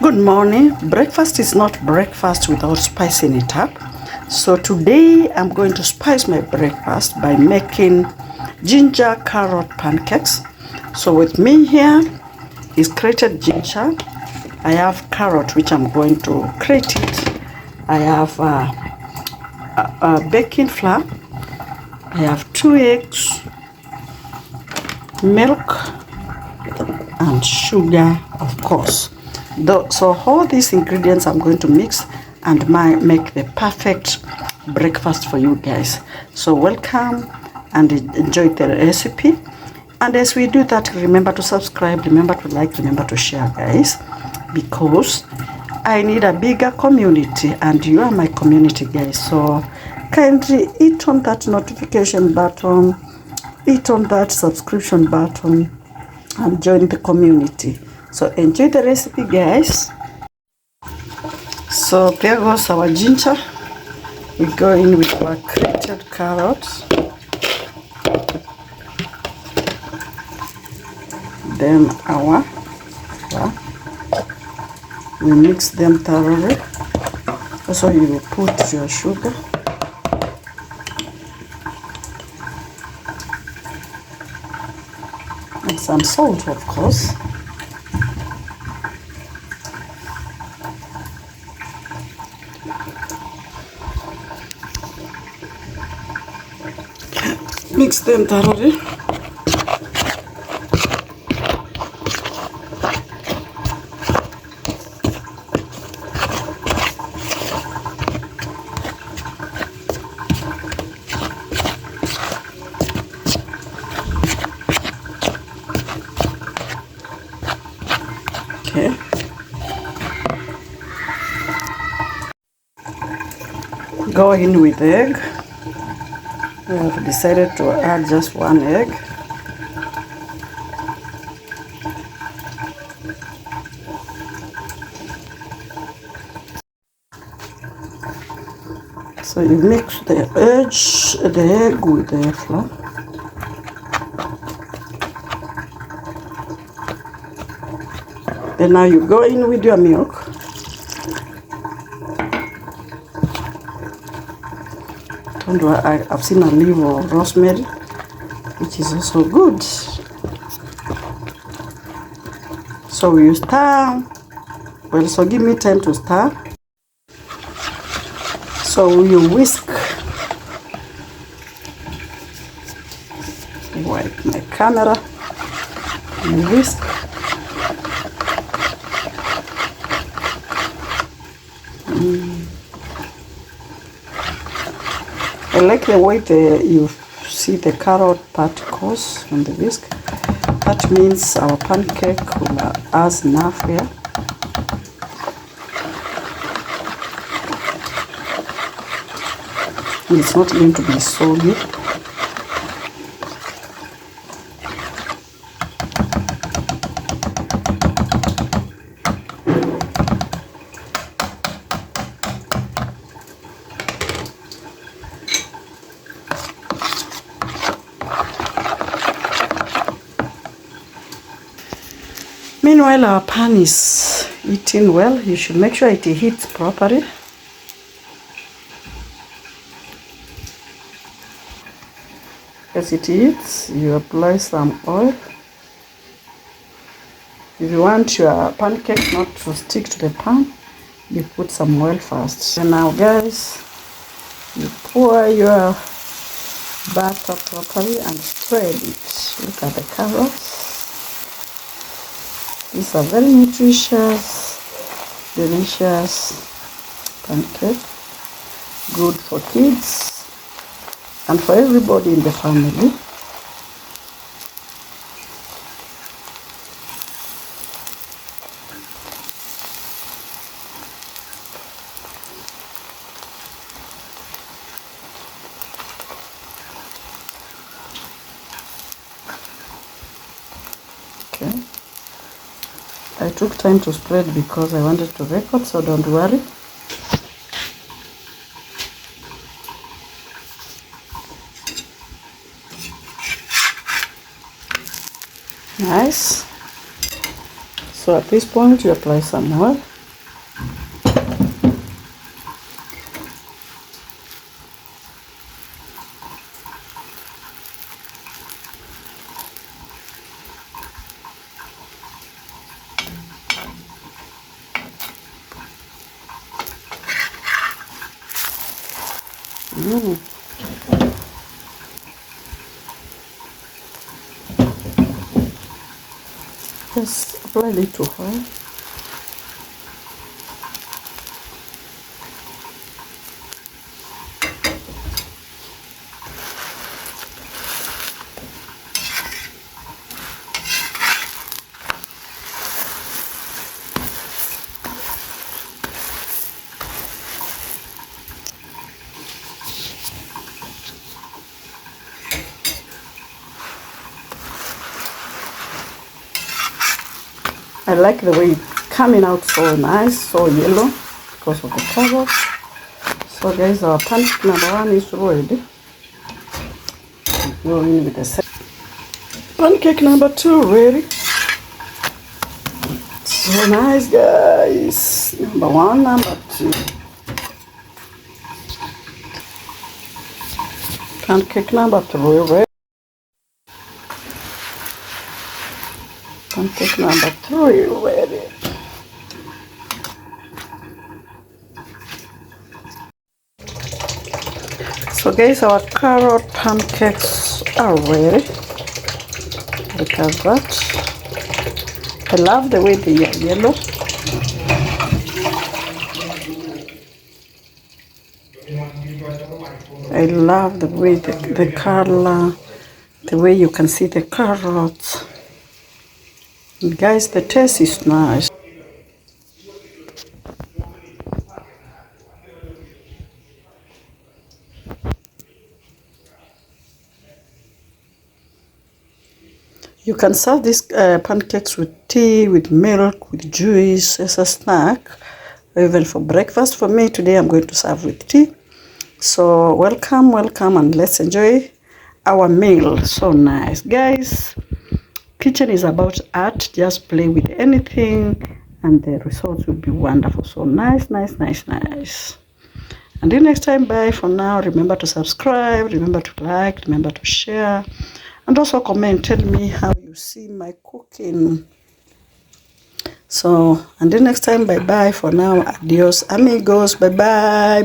Good morning. Breakfast is not breakfast without spicing it up. So today I'm going to spice my breakfast by making ginger carrot pancakes. So with me here is grated ginger. I have carrot which I'm going to grate it. I have baking flour. I have 2 eggs, milk, and sugar, of course. So all these ingredients I'm going to mix and make the perfect breakfast for you guys. So welcome and enjoy the recipe. And as we do that, remember to subscribe, remember to like, remember to share, guys, because I need a bigger community and you are my community, guys. So kindly hit on that notification button, hit on that subscription button, and join the community. So enjoy the recipe, guys. So there goes our ginger. We go in with our grated carrots, then our flour. We mix them thoroughly. Also you will put your sugar, and some salt, of course. Mix them thoroughly. Okay. Go in with egg. We have decided to add just 1 egg. So you mix the egg with the flour. Then now you go in with your milk. I've seen a leaf of rosemary, which is also good. So you stir. Well, so give me time to stir. So you whisk. Wipe my camera. You whisk. I like the way you see the carrot particles on the whisk. That means our pancake has enough here. It's not going to be soggy. Meanwhile, our pan is heating well. You should make sure it heats properly. As it heats, you apply some oil. If you want your pancake not to stick to the pan, you put some oil first. And now, guys, you pour your butter properly and spread it. Look at the carrots. These are very nutritious, delicious pancake, good for kids and for everybody in the family. Okay. I took time to spread because I wanted to record, so don't worry. Nice. So at this point, you apply some oil. Just apply a little oil. I like the way it's coming out so nice, so yellow, because of the carrots. So guys, our pancake number 1 is ready. Go in with the second. Pancake number 2 ready. So nice, guys. Number 1, number 2. Pancake number 3 ready. Pancake number 3 ready. So guys, our carrot pancakes are ready. Look at that. I love the way they are yellow. I love the way the color, the way you can see the carrots. And guys, the taste is nice. You can serve these pancakes with tea, with milk, with juice as a snack, or even for breakfast. For me today, I'm going to serve with tea. So welcome, and let's enjoy our meal. So nice, guys. Kitchen is about art. Just play with anything, and the results will be wonderful. So nice. Until next time, bye for now. Remember to subscribe, remember to like, remember to share, and also comment. Tell me how you see my cooking. So until next time, bye bye for now. Adios amigos. Bye bye.